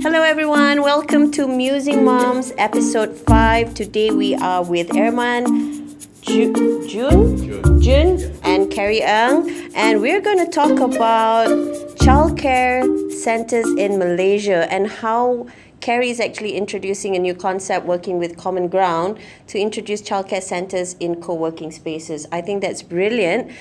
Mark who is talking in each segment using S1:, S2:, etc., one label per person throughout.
S1: Hello everyone, welcome to Musing Moms episode 5. Today we are with Erman, Juhn and Carey Ng, and we're going to talk about childcare centers in Malaysia and how Carey is actually introducing a new concept working with Common Ground to introduce childcare centers in co-working spaces. I think that's brilliant,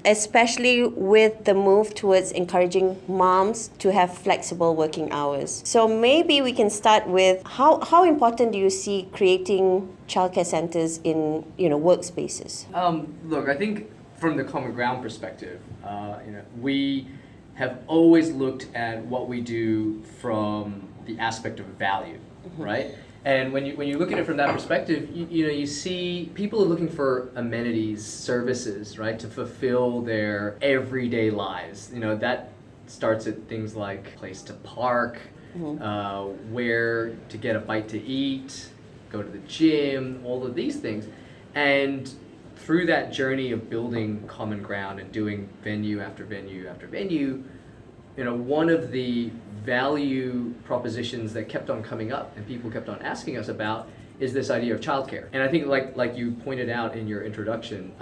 S1: especially with the move towards encouraging moms to have flexible working hours. So maybe we can start with how important do you see creating childcare centers in workspaces?
S2: Look, I think from the Common Ground perspective, we have always looked at what we do from the aspect of value, right? And when you look at it from that perspective, you see people are looking for amenities, services, right, to fulfill their everyday lives. That starts at things like place to park, where to get a bite to eat, go to the gym, all of these things. And through that journey of building Common Ground and doing venue after venue after venue, one of the value propositions that kept on coming up and people kept on asking us about is this idea of childcare. And I think like you pointed out in your introduction,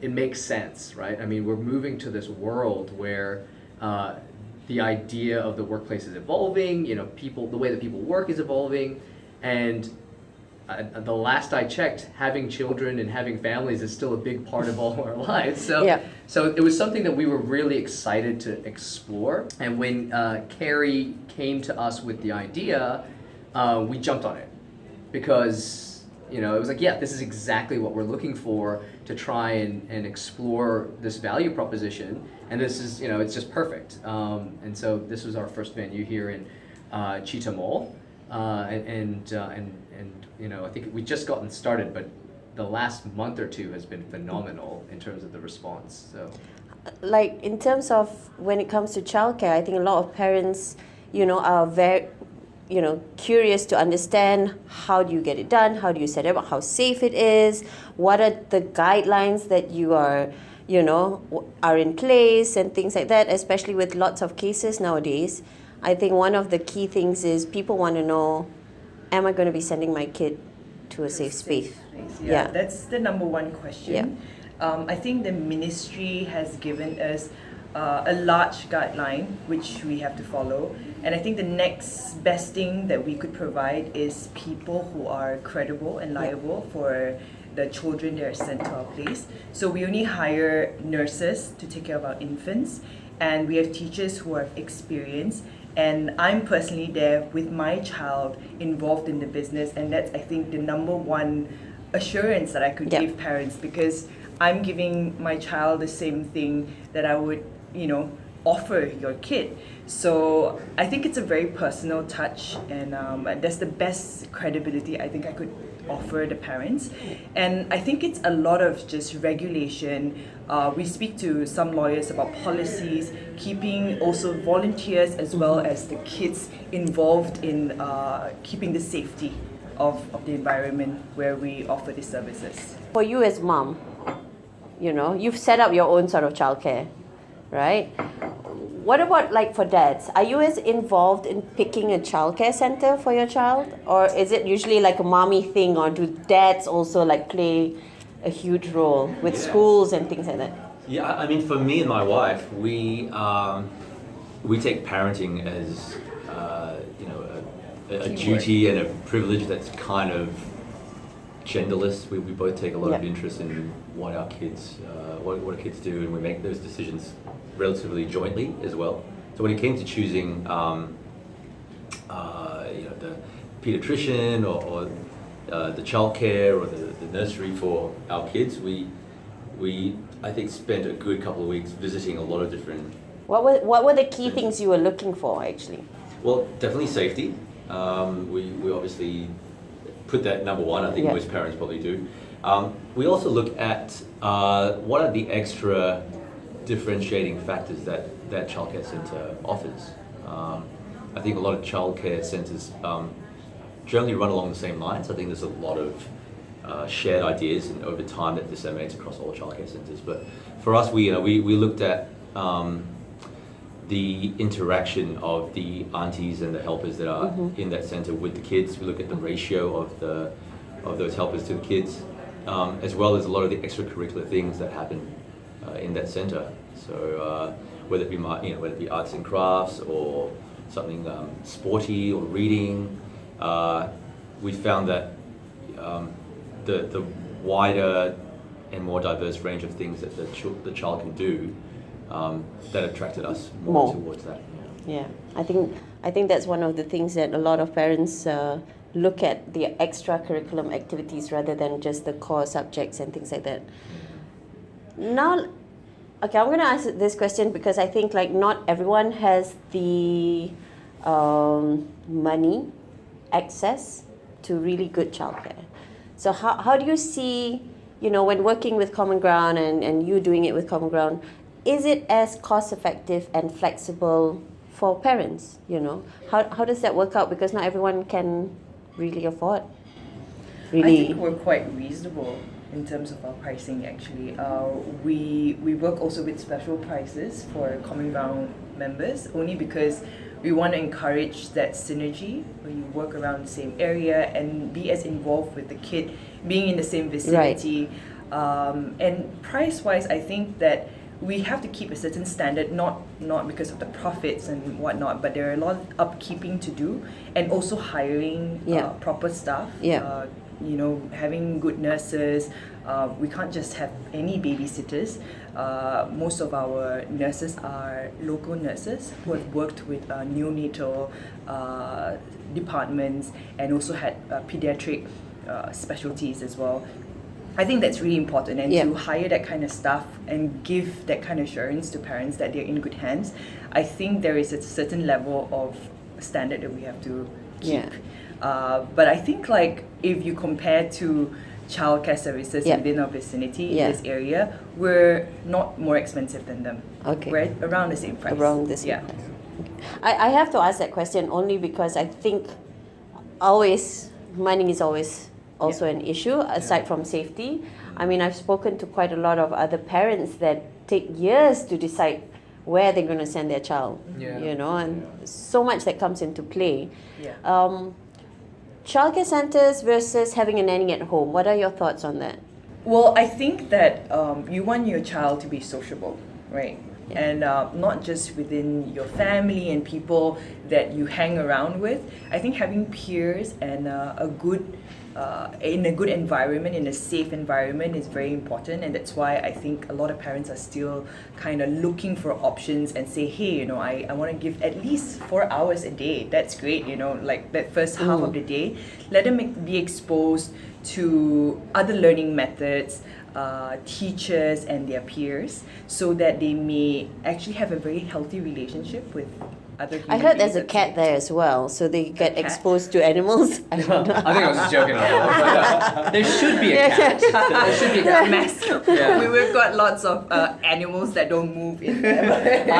S2: it makes sense, right? I mean, we're moving to this world where the idea of the workplace is evolving, the way that people work is evolving, and the last I checked, having children and having families is still a big part of all our lives. So it was something that we were really excited to explore. And when Carey came to us with the idea, we jumped on it because it was like, this is exactly what we're looking for to try and explore this value proposition. And this is, it's just perfect. And so this was our first venue here in Cheetah Mall, and I think we just gotten started, but the last month or two has been phenomenal in terms of the response. So,
S1: like in terms of when it comes to childcare, I think a lot of parents, are very, curious to understand how do you get it done, how do you set it up, how safe it is, what are the guidelines that you are in place and things like that, especially with lots of cases nowadays. I think one of the key things is people want to know, am I going to be sending my kid to a safe space?
S3: Yeah, that's the number one question. I think the ministry has given us a large guideline which we have to follow, and I think the next best thing that we could provide is people who are credible and liable for the children that are sent to our place. So we only hire nurses to take care of our infants, and we have teachers who have experience. And I'm personally there with my child involved in the business, and that's, I think, the number one assurance that I could give parents, because I'm giving my child the same thing that I would, offer your kid. So I think it's a very personal touch, and that's the best credibility I think I could offer the parents. And I think it's a lot of just regulation. We speak to some lawyers about policies, keeping also volunteers as well as the kids involved in keeping the safety of the environment where we offer these services.
S1: For you as mom, you've set up your own sort of childcare, right? What about like for dads? Are you as involved in picking a childcare center for your child? Or is it usually like a mommy thing, or do dads also like play a huge role with schools and things like that?
S4: Yeah, I mean, for me and my wife, we take parenting as a duty and a privilege that's kind of genderless. We both take a lot of interest in what our kids do, and we make those decisions relatively jointly as well. So when it came to choosing, the pediatrician or the childcare or the nursery for our kids, we I think spent a good couple of weeks visiting a lot of different.
S1: What were the key things you were looking for actually?
S4: Well, definitely safety. We obviously put that number one. I think most parents probably do. We also look at what are the extra differentiating factors that childcare centre offers. I think a lot of childcare centres generally run along the same lines. I think there's a lot of shared ideas and over time that disseminates across all childcare centres. But for us, we looked at the interaction of the aunties and the helpers that are in that centre with the kids. We look at the ratio of those helpers to the kids, as well as a lot of the extracurricular things that happen in that centre. So whether it be whether it be arts and crafts or something sporty or reading, we found that the wider and more diverse range of things that the child can do, that attracted us more towards that.
S1: Yeah, I think that's one of the things that a lot of parents look at, the extracurriculum activities rather than just the core subjects and things like that. Now, okay, I'm going to ask this question because I think like not everyone has the money, access to really good childcare. So how do you see, when working with Common Ground and you doing it with Common Ground, is it as cost effective and flexible for parents? How does that work out? Because not everyone can really afford.
S3: I think we're quite reasonable in terms of our pricing actually. We work also with special prices for Common Ground members, only because we want to encourage that synergy where you work around the same area and be as involved with the kid, being in the same vicinity. Right. And price-wise, I think that we have to keep a certain standard, not because of the profits and whatnot, but there are a lot of upkeeping to do, and also hiring proper staff.
S1: Yeah.
S3: Having good nurses. We can't just have any babysitters. Most of our nurses are local nurses who have worked with neonatal departments and also had pediatric specialties as well. I think that's really important, and to hire that kind of staff and give that kind of assurance to parents that they're in good hands, I think there is a certain level of standard that we have to keep. But I think like if you compare to childcare services within our vicinity in this area, we're not more expensive than them.
S1: Okay.
S3: We're around the same price.
S1: Around the same price. I have to ask that question only because I think money is always also an issue aside from safety. I mean, I've spoken to quite a lot of other parents that take years to decide where they're going to send their child, and so much that comes into play. Childcare centres versus having a nanny at home. What are your thoughts on that?
S3: Well, I think that you want your child to be sociable, right? Yeah. And not just within your family and people that you hang around with. I think having peers and in a good environment, in a safe environment is very important, and that's why I think a lot of parents are still kind of looking for options and say, hey, I want to give at least 4 hours a day. That's great, like that first half of the day. Let them be exposed to other learning methods, teachers and their peers, so that they may actually have a very healthy relationship with other human
S1: I heard
S3: beings.
S1: there's a cat there as well, so they get exposed to animals. I don't know.
S2: I think I was just joking about that. But, there should be a cat. There should be a cat.
S3: Massive. We've got lots of animals that don't move in there.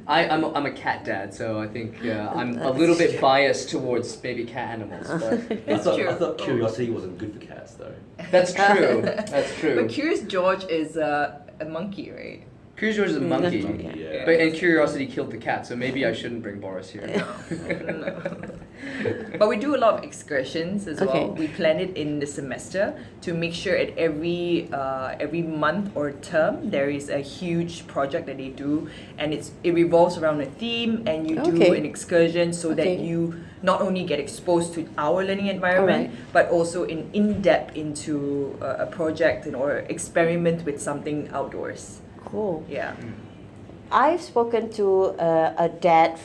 S2: I'm a cat dad, so I think I'm a little bit biased towards maybe cat animals. But
S4: I thought curiosity wasn't good for cats, though.
S2: That's true. That's true.
S3: But Curious George is a monkey, right?
S2: Curious George is a monkey,
S4: Yeah.
S2: and Curiosity killed the cat, so maybe I shouldn't bring Boris here.
S3: But we do a lot of excursions as
S1: Okay.
S3: well. We plan it in the semester to make sure at every month or term there is a huge project that they do, and it revolves around a theme, and you do an excursion so that you not only get exposed to our learning environment, but also in-depth into a project or experiment with something outdoors.
S1: Cool.
S3: Yeah.
S1: I've spoken to a dad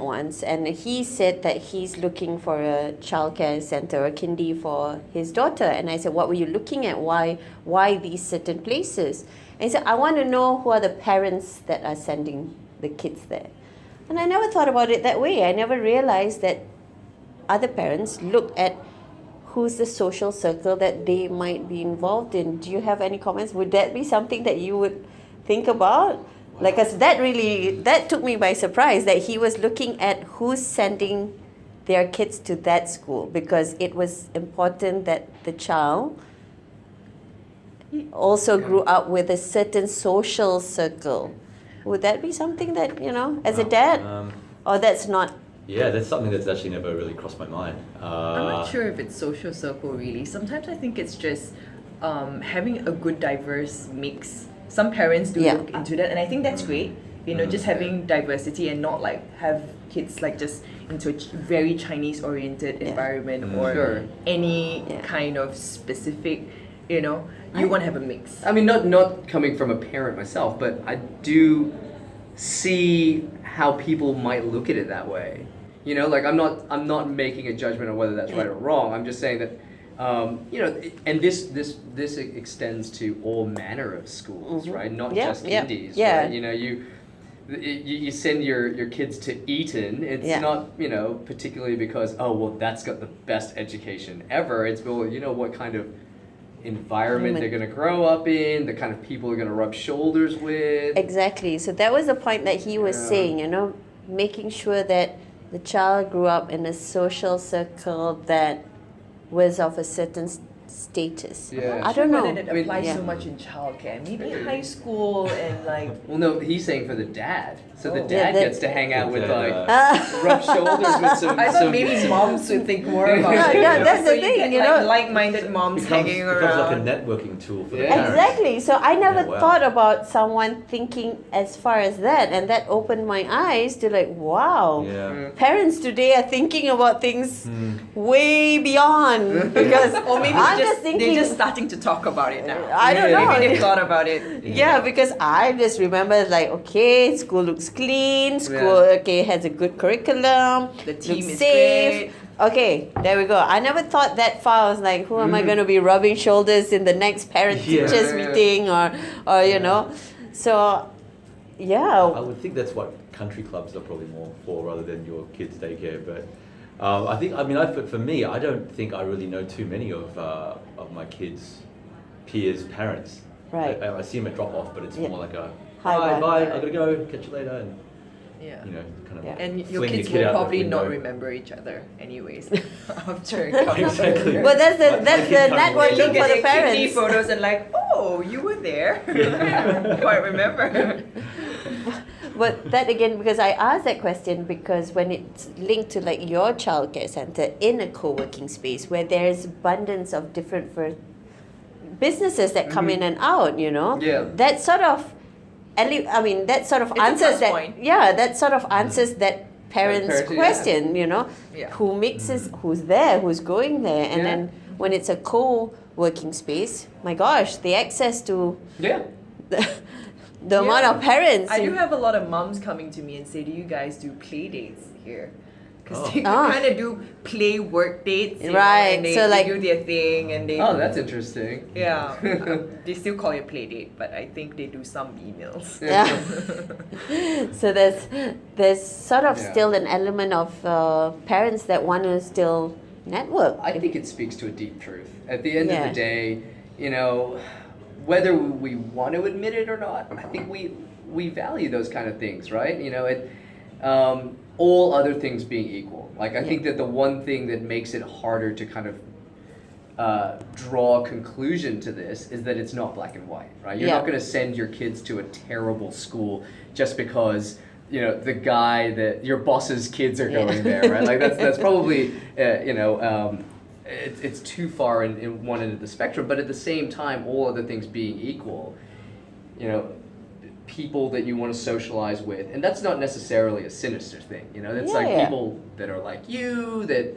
S1: once, and he said that he's looking for a childcare center, a kindy for his daughter. And I said, what were you looking at? Why these certain places? And he said, I want to know who are the parents that are sending the kids there. And I never thought about it that way. I never realized that other parents look at who's the social circle that they might be involved in. Do you have any comments? Would that be something that you would think about? Like, 'cause that took me by surprise that he was looking at who's sending their kids to that school, because it was important that the child also grew up with a certain social circle. Would that be something that, as a dad? Or that's not?
S4: Yeah, that's something that's actually never really crossed my mind.
S3: I'm not sure if it's social circle really. Sometimes I think it's just having a good diverse mix. Some parents do
S1: Yeah.
S3: look into that, and I think that's great. Just having diversity and not like have kids like just into a very Chinese oriented environment or
S2: Sure.
S3: any
S1: Yeah.
S3: kind of specific. You want to have a mix.
S2: I mean, not coming from a parent myself, but I do see how people might look at it that way. Like I'm not making a judgment on whether that's right or wrong. I'm just saying that, and this extends to all manner of schools, right? Not
S1: Yeah,
S2: just
S1: yeah,
S2: indies,
S1: yeah.
S2: right? You send your kids to Eton. It's
S1: Yeah.
S2: not particularly because that's got the best education ever. It's what kind of environment they're going to grow up in, the kind of people they're going to rub shoulders with.
S1: Exactly. So that was the point that he was
S2: Yeah.
S1: saying, making sure that the child grew up in a social circle that was of a certain status.
S2: Yeah.
S1: I don't know.
S3: Whether it
S2: I mean,
S3: applies
S1: yeah.
S3: so much in childcare. Maybe high school and like.
S2: Well, no, he's saying for the dad. So the
S3: Oh.
S2: dad
S1: Yeah,
S2: gets to hang out with
S4: Yeah.
S2: rub shoulders with some.
S3: I thought
S2: some,
S3: maybe
S2: some-
S3: moms would think more about
S2: Yeah,
S3: it.
S2: yeah,
S1: that's the
S3: So
S1: thing,
S3: get, like-minded moms hanging
S4: becomes
S3: around.
S4: like a networking tool for the
S2: Yeah.
S4: parents.
S1: Exactly. So I never
S4: Yeah, wow.
S1: thought about someone thinking as far as that, and that opened my eyes to like, wow.
S4: Yeah.
S1: Parents today are thinking about things way beyond because
S3: Or maybe
S1: I'm
S3: it's
S1: just thinking.
S3: they're just starting to talk about it now.
S1: I don't know.
S3: Maybe they've thought about it.
S1: Yeah, because I just remember like, okay, school looks clean, school has a good curriculum,
S3: The team
S1: looks
S3: is
S1: safe. Okay, there we go. I never thought that far. I was like, who am I going to be rubbing shoulders in the next parent
S4: Yeah.
S1: teachers meeting or you know? So,
S4: I
S1: yeah.
S4: would think that's what country clubs are probably more for rather than your kids' daycare. But for me, I don't think I really know too many of my kids' peers' parents.
S1: Right.
S4: I see them at drop off, but it's
S1: Yeah.
S4: more like a
S1: Hi,
S4: bye,
S1: bye.
S4: bye, I gotta go, catch you later, and
S3: Yeah.
S4: kind of.
S1: Yeah.
S3: And your
S4: fling the
S3: kids
S4: kid
S3: will
S4: out the
S3: probably not
S4: window.
S3: remember each other anyways after
S4: Exactly.
S1: Well, that's the
S4: My
S1: that's
S4: kid
S1: the
S4: can't
S1: networking
S3: Look
S1: for
S3: at
S1: the
S3: their kidney
S1: parents.
S3: photos and like, oh, you were there. I quite remember.
S1: But that again, because I asked that question because when it's linked to like your childcare center in a co-working space where there's abundance of different businesses that come in and out,
S2: Yeah.
S1: that sort of, that sort of
S3: It's a
S1: answers
S3: plus
S1: that.
S3: point.
S1: Yeah, that sort of answers that parents'
S2: Parent, yeah.
S1: question.
S3: Yeah.
S1: Who mixes, who's there, who's going there, and
S2: Yeah.
S1: then when it's a co-working space, my gosh, the access to
S2: Yeah.
S1: the amount of parents.
S3: I do have a lot of moms coming to me and say, do you guys do play dates here? Because
S4: Oh.
S3: they
S1: Ah.
S3: kind of do play work dates,
S1: Right,
S3: and they,
S1: so
S3: they
S1: like-
S3: do their thing and they
S2: Oh, that's interesting.
S3: yeah, they still call it play date, but I think they do some emails.
S1: Yeah. So there's sort of
S2: Yeah.
S1: still an element of parents that want to still network.
S2: I think it speaks to a deep truth. At the end
S1: Yeah.
S2: of the day, whether we want to admit it or not, I think we value those kind of things, right? All other things being equal. Like, I think that the one thing that makes it harder to kind of draw a conclusion to this is that it's not black and white, right? You're
S1: Yeah.
S2: not going to send your kids to a terrible school just because the guy that your boss's kids are going there, right? Like that's probably it's too far in one end of the spectrum. But at the same time, all other things being equal, people that you want to socialize with, and that's not necessarily a sinister thing. It's like
S1: Yeah.
S2: people that are like you, that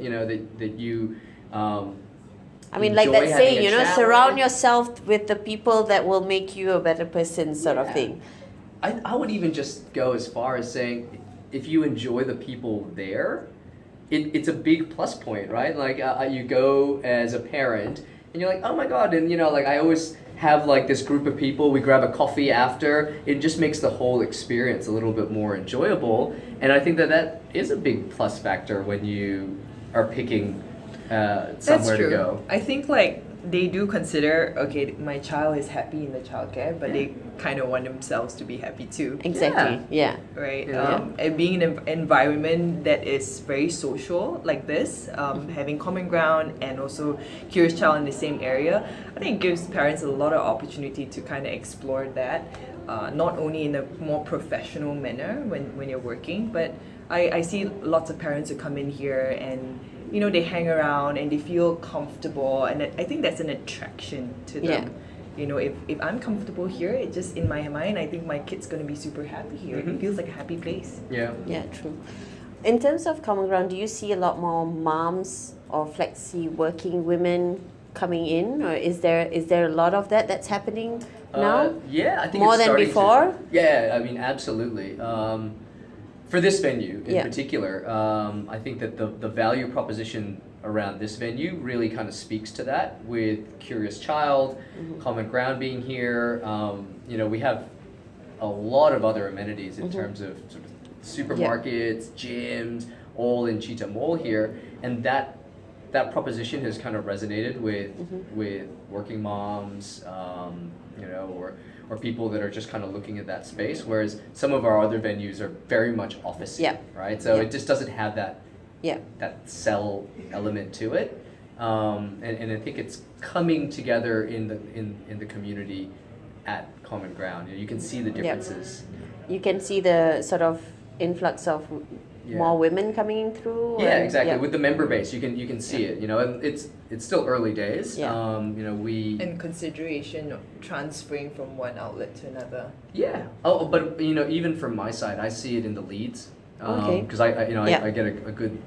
S2: that you.
S1: I mean, like
S2: enjoy
S1: that
S2: having
S1: saying,
S2: a chat
S1: surround
S2: with.
S1: yourself with the people that will make you a better person, sort of
S2: Yeah.
S1: thing.
S2: I would even just go as far as saying, if you enjoy the people there, it's a big plus point, right? Like you go as a parent, and you're like, oh my god, and like I always have like this group of people, we grab a coffee after, it just makes the whole experience a little bit more enjoyable, and I think that is a big plus factor when you are picking
S3: That's
S2: somewhere
S3: true.
S2: to go.
S3: I think like they do consider, okay, my child is happy in the childcare, but they kind of want themselves to be happy too.
S1: Exactly. Yeah.
S3: Right,
S2: Yeah.
S3: and being in an environment that is very social like this, having common ground and also curious child in the same area, I think it gives parents a lot of opportunity to kind of explore that. not only in a more professional manner when you're working, but I see lots of parents who come in here and they hang around and they feel comfortable, and I think that's an attraction to them. If I'm comfortable here, it just in my mind, I think my kid's going to be super happy here. It feels like a happy place.
S2: Yeah.
S1: Yeah, true. In terms of common ground, do you see a lot more moms or flexi working women coming in, or is there a lot of that's happening now?
S2: Yeah, I think
S1: more
S2: it's
S1: than
S2: starting
S1: before.
S2: to. Yeah, I mean, absolutely. For this venue in particular, I think that the value proposition around this venue really kind of speaks to that, with Curious Child, Common Ground being here. We have a lot of other amenities in terms of sort of supermarkets, gyms, all in Cheetah Mall here, and that proposition has kind of resonated with working moms, or people that are just kind of looking at that space, whereas some of our other venues are very much office-y, right? So it just doesn't have that sell element to it, and I think it's coming together in the community at Common Ground. You can see the differences.
S1: You can see the sort of influx of more women coming through.
S2: Yeah, exactly. With the member base, you can see it. And it's still early days.
S1: Yeah.
S2: We
S3: In consideration of transferring from one outlet to another.
S2: Yeah. Oh, but even from my side, I see it in the leads.
S1: Okay.
S2: Because I get a good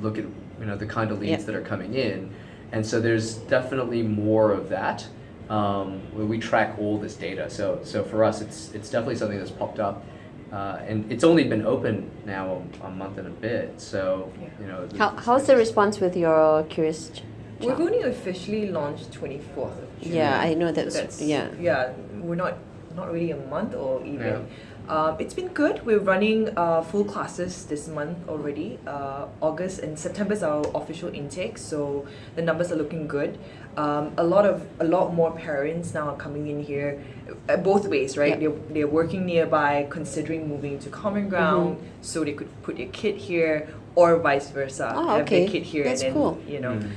S2: look at the kind of leads that are coming in, and so there's definitely more of that. Where we track all this data. So for us, it's definitely something that's popped up. And it's only been open now a month and a bit, so
S1: How's the response with your Curious
S3: We're
S1: Child?
S3: going to officially launch 24th of June.
S1: Yeah, I know
S3: So
S1: that's
S3: we're not really a month or even. It's been good. We're running full classes this month already. August and September is our official intake, so the numbers are looking good. A lot more parents now are coming in here, both ways, right? They're working nearby, considering moving to Common Ground, so they could put their kid here, or vice versa, have their kid here.
S1: That's
S3: and then
S1: cool.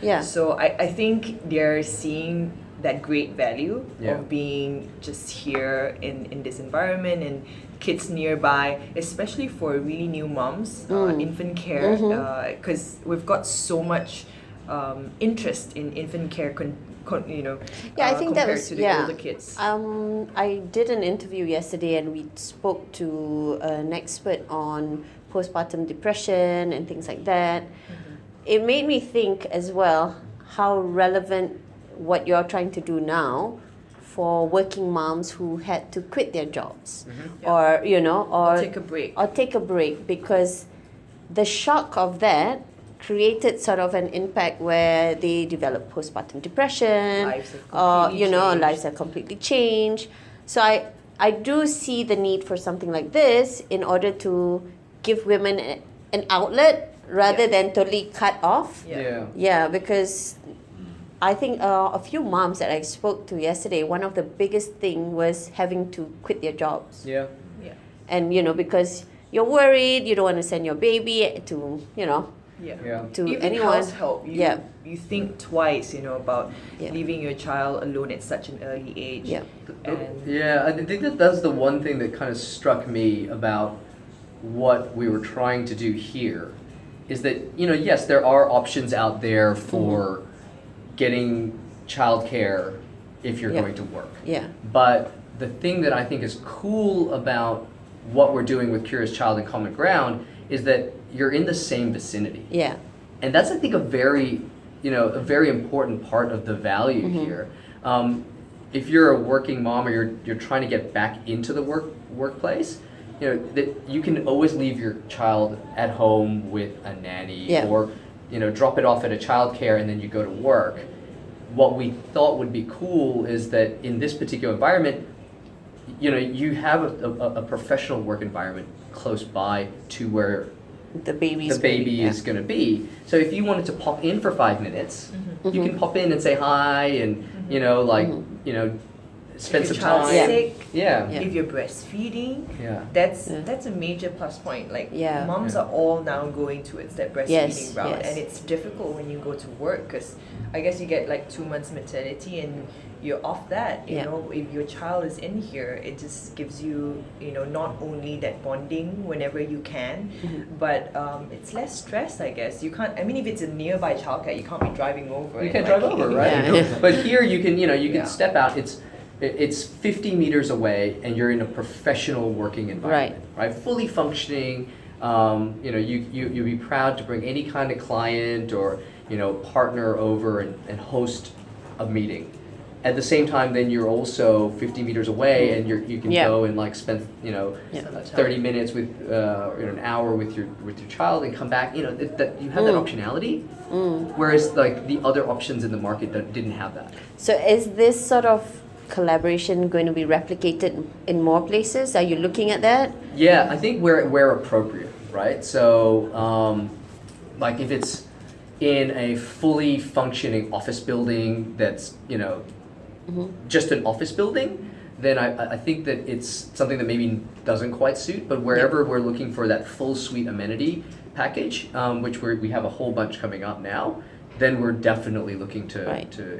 S1: Yeah.
S3: So I think they're seeing that great value of being just here in this environment, and kids nearby, especially for really new moms, infant care, because we've got so much interest in infant care,
S1: I think that
S3: compared
S1: was
S3: to the older kids.
S1: I did an interview yesterday, and we spoke to an expert on postpartum depression and things like that. It made me think as well how relevant what you're trying to do now for working moms who had to quit their jobs, or
S3: take a break.
S1: or take a break, because the shock of that created sort of an impact where they develop postpartum depression, lives are completely changed. So I do see the need for something like this in order to give women an outlet rather than totally cut off. Because I think a few moms that I spoke to yesterday, one of the biggest thing was having to quit their jobs. And because you're worried, you don't want to send your baby to to
S3: even
S1: anyone.
S3: house help. You think twice, about leaving your child alone at such an early age. And
S2: I think that's the one thing that kind of struck me about what we were trying to do here, is that yes, there are options out there for getting childcare if you're going to work. But the thing that I think is cool about what we're doing with Curious Child and Common Ground is that you're in the same vicinity. And that's, I think, a very important part of the value here. If you're a working mom, or you're trying to get back into the workplace, that you can always leave your child at home with a nanny, or drop it off at a childcare and then you go to work. What we thought would be cool is that in this particular environment, you have a professional work environment close by to where
S1: the baby
S2: is going to be. So if you wanted to pop in for 5 minutes, you can pop in and say hi, and spend some time.
S3: Sick,
S2: Yeah.
S3: if you're breastfeeding,
S2: Yeah.
S3: that's a major plus point. Like moms are all now going towards that breastfeeding route, and it's difficult when you go to work, because I guess you get like 2 months maternity and you're off that. You
S1: Yeah.
S3: know, if your child is in here, it just gives you, not only that bonding whenever you can, but it's less stress, I guess. You can't. I mean, if it's a nearby childcare, you can't be driving over.
S2: You
S3: and,
S2: can't
S3: like,
S2: drive over, right?
S1: Yeah.
S2: But here you can,
S3: Yeah.
S2: step out. It's 50 meters away, and you're in a professional working environment, right? Fully functioning. You'd be proud to bring any kind of client or partner over and host a meeting. At the same time, then you're also 50 meters away, and you can
S1: Yeah.
S2: go and like spend 30 minutes with an hour with your child and come back. That you have that optionality. Whereas like the other options in the market that didn't have that.
S1: So is this sort of collaboration going to be replicated in more places? Are you looking at that?
S2: Yeah, I think where appropriate, right? So, like if it's in a fully functioning office building that's just an office building, then I think that it's something that maybe doesn't quite suit. But wherever we're looking for that full suite amenity package, which we have a whole bunch coming up now, then we're definitely looking to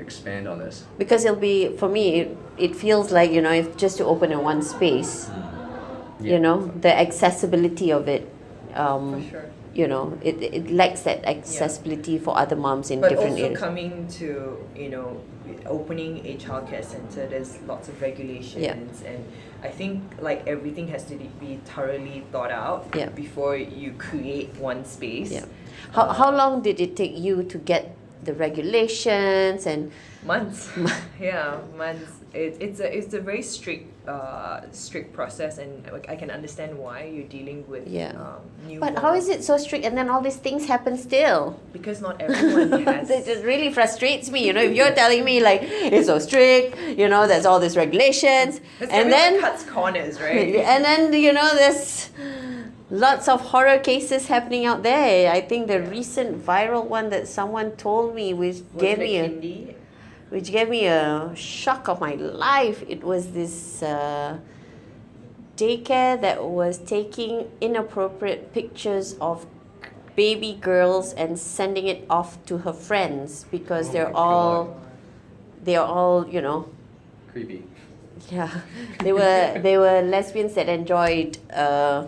S2: expand on this.
S1: Because it'll be, for me, it feels like, if just to open in one space, the accessibility of it,
S3: For sure.
S1: it lacks that accessibility for other moms in
S3: But
S1: different
S3: also
S1: areas.
S3: coming to, opening a childcare center, there's lots of regulations, and I think like everything has to be thoroughly thought out
S1: Yeah.
S3: before you create one space.
S1: Yeah. How long did it take you to get the regulations and
S3: Months. Yeah, months. It's a very strict process, and I can understand why you're dealing with new.
S1: But how is it so strict and then all these things happen still?
S3: Because not everyone has.
S1: It really frustrates me, if you're telling me like it's so strict, there's all these regulations,
S3: Because
S1: and
S3: everyone
S1: then
S3: cuts corners, right?
S1: and then there's lots of horror cases happening out there. I think the recent viral one that someone told me which gave me a shock of my life. It was this daycare that was taking inappropriate pictures of baby girls and sending it off to her friends because they're all
S2: Creepy.
S1: yeah, they were lesbians that enjoyed
S3: Oh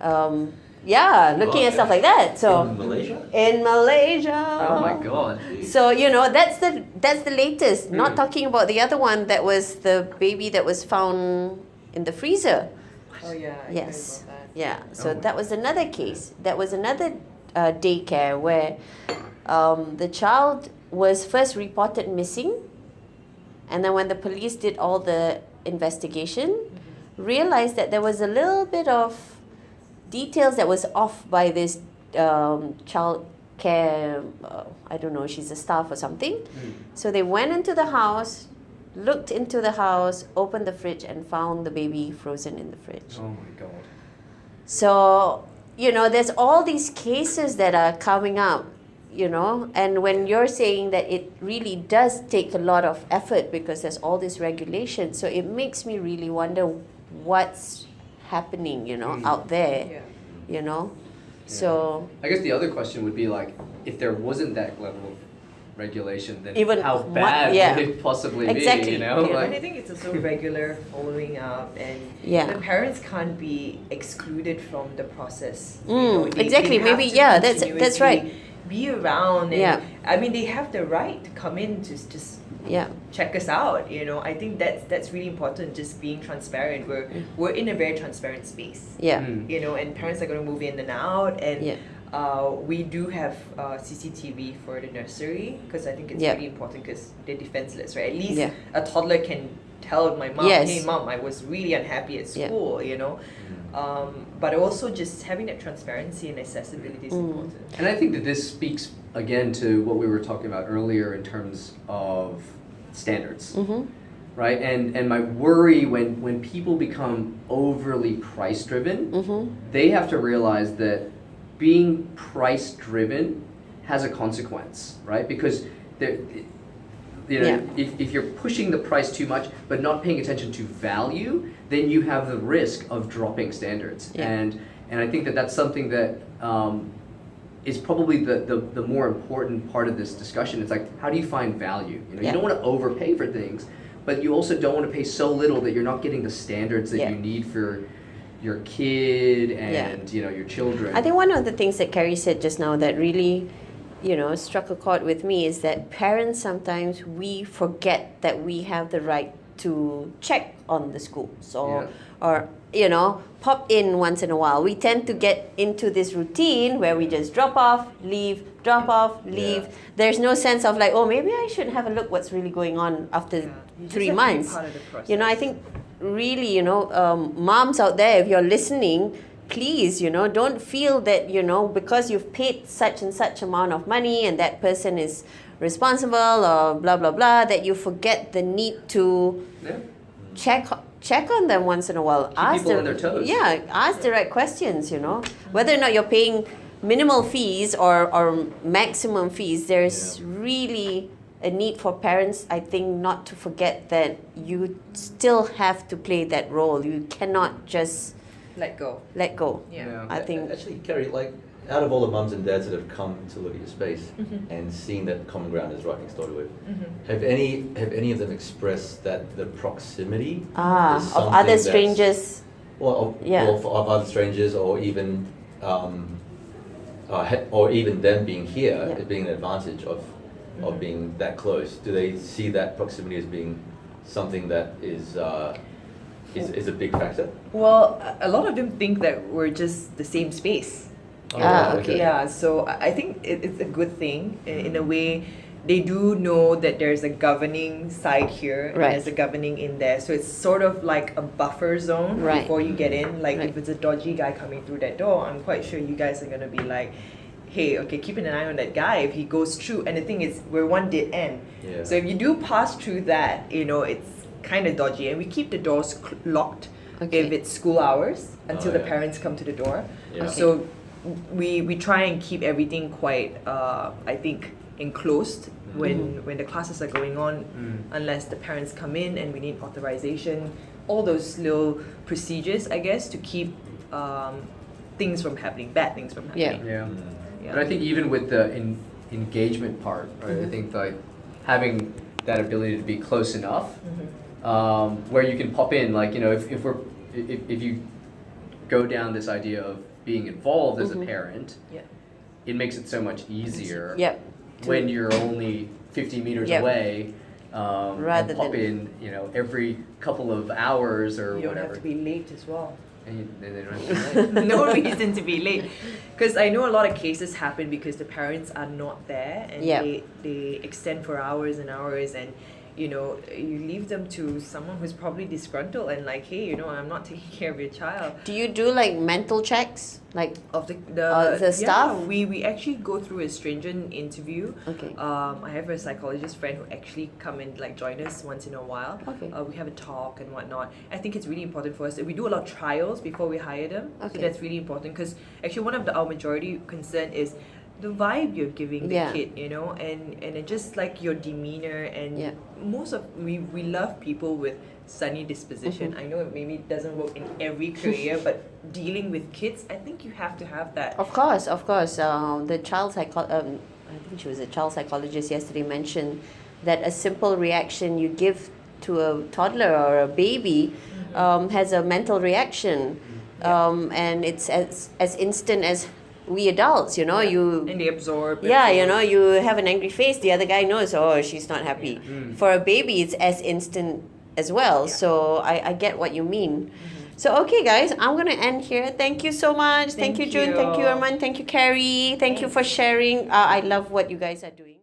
S3: my.
S1: looking at stuff like that. So
S4: In Malaysia?
S1: in Malaysia.
S2: Oh my god.
S1: So that's the latest. Not talking about the other one that was the baby that was found in the freezer.
S3: Oh yeah. I
S1: Yes.
S3: heard about that.
S1: Yeah. So
S2: Oh my
S1: that was another case. That was another daycare where the child was first reported missing, and then when the police did all the investigation, realized that there was a little bit of details that was off by this child care, I don't know, she's a staff or something. So they went into the house, looked into the house, opened the fridge and found the baby frozen in the fridge.
S2: Oh my god.
S1: So, there's all these cases that are coming up, and when you're saying that it really does take a lot of effort because there's all these regulations, so it makes me really wonder what's happening, out there, So
S2: I guess the other question would be like, if there wasn't that level of regulation, then
S1: Even
S2: how
S1: mu-
S2: bad
S1: yeah.
S2: would it possibly
S1: Exactly.
S2: be?
S1: Yeah.
S3: And I
S2: Like,
S3: think it's also regular following up, and
S1: Yeah.
S3: the parents can't be excluded from the process.
S1: Exactly.
S3: They have
S1: Maybe,
S3: to
S1: that's
S3: continuously
S1: right.
S3: Be around, and
S1: Yeah.
S3: I mean they have the right to come in to just
S1: yeah,
S3: check us out. I think that's really important. Just being transparent. We're in a very transparent space.
S1: yeah,
S3: And parents are going to move in and out, and
S1: Yeah.
S3: we do have CCTV for the nursery because I think it's
S1: Yeah.
S3: really important because they're defenseless, right? At least
S1: Yeah.
S3: a toddler can tell my mom,
S1: Yes.
S3: "Hey, mom, I was really unhappy at
S1: Yeah.
S3: school," But also just having that transparency and accessibility is important.
S2: and I think that this speaks again to what we were talking about earlier in terms of standards. Right, and my worry when people become overly price driven, they have to realize that being price driven has a consequence, right? Because
S1: Yeah.
S2: if you're pushing the price too much but not paying attention to value, then you have the risk of dropping standards.
S1: Yeah.
S2: And I think that that's something that is probably the more important part of this discussion. It's like, how do you find value? You know,
S1: Yeah.
S2: you don't want to overpay for things, but you also don't want to pay so little that you're not getting the standards that
S1: Yeah.
S2: you need for your kid and you know, your children.
S1: I think one of the things that Carey said just now that really, you know, struck a chord with me is that parents sometimes we forget that we have the right to check on the schools or you know, pop in once in a while. We tend to get into this routine where we just drop off, leave, drop off, leave.
S4: Yeah.
S1: There's no sense of like, oh, maybe I should have a look what's really going on after
S3: You just
S1: 3
S3: have to be
S1: months.
S3: part of the process.
S1: You know, I think really, you know, moms out there, if you're listening, please, you know, don't feel that, you know, because you've paid such and such amount of money and that person is responsible or blah, blah, blah, that you forget the need to
S2: Yeah.
S1: check on them once in a while.
S2: People on their toes.
S1: Yeah, ask the right questions, you know. Whether or not you're paying minimal fees or maximum fees, there's really a need for parents, I think, not to forget that you still have to play that role. You cannot just
S3: Let go.
S1: let go.
S3: Yeah.
S1: I think
S4: Actually, Carey, like, out of all the mums and dads that have come to look at your space and seen that common ground is right next door to it, have any of them expressed that the proximity is
S1: of
S4: something
S1: other
S4: that's-
S1: strangers.
S4: Well, of,
S1: Yeah.
S4: well, of other strangers, or even or even them being here,
S1: Yeah.
S4: it being an advantage of being that close. Do they see that proximity as being something that is a big factor?
S3: Well, a lot of them think that we're just the same space.
S1: Ah, okay.
S3: Yeah, so I think it's a good thing in a way. They do know that there's a governing side here and
S1: Right.
S3: there's a governing in there. So it's sort of like a buffer zone
S1: Right.
S3: before you get in. Like
S1: Right.
S3: if it's a dodgy guy coming through that door, I'm quite sure you guys are gonna be like, hey, okay, keeping an eye on that guy if he goes through. And the thing is, we're one dead end.
S4: Yeah.
S3: So if you do pass through that, you know, it's kind of dodgy. And we keep the doors locked
S1: Okay.
S3: if it's school hours until the
S4: yeah.
S3: parents come to the door.
S4: Yeah.
S3: So we try and keep everything quite, I think, enclosed when the classes are going on, unless the parents come in and we need authorization. All those little procedures, I guess, to keep things from happening, bad things from
S1: Yeah.
S3: happening.
S2: Yeah.
S3: Yeah.
S2: But I think even with the engagement part, right? I think like having that ability to be close enough, where you can pop in, like, you know, if you go down this idea of being involved as a parent,
S3: Yeah.
S2: it makes it so much easier
S1: Yep.
S2: when you're only 50 meters
S1: Yep.
S2: away.
S1: Rather
S2: and pop
S1: than-
S2: in, you know, every couple of hours or
S3: You don't
S2: whatever.
S3: have to be late as well.
S2: And they don't have to be late.
S3: No reason to be late. Because I know a lot of cases happen because the parents are not there and
S1: Yeah.
S3: they extend for hours and hours, and you know, you leave them to someone who's probably disgruntled and like, hey, you know, I'm not taking care of your child.
S1: Do you do like mental checks? Like
S3: Of the
S1: the staff?
S3: Yeah, we actually go through a stringent interview.
S1: Okay.
S3: I have a psychologist friend who actually come and like join us once in a while.
S1: Okay.
S3: We have a talk and whatnot. I think it's really important for us. We do a lot of trials before we hire them.
S1: Okay.
S3: So that's really important because actually one of our majority concern is the vibe you're giving the
S1: Yeah.
S3: kid, you know, and it just like your demeanor and
S1: Yeah.
S3: most of we love people with sunny disposition.
S1: Mm-hmm.
S3: I know it maybe doesn't work in every career, but dealing with kids, I think you have to have that.
S1: Of course. The I think she was a child psychologist yesterday, mentioned that a simple reaction you give to a toddler or a baby has a mental reaction, and it's as instant as we adults. You know, you.
S3: And they absorb it.
S1: Yeah, you know, you have an angry face, the other guy knows, oh, she's not happy. For a baby, it's as instant as well.
S3: Yeah.
S1: So I get what you mean. So, okay, guys, I'm going to end here. Thank you so much. Thank you,
S3: Thank
S1: Juhn. Thank you,
S3: you.
S1: Erman. Thank you, Carey. Thank you for sharing. I love what you guys are doing.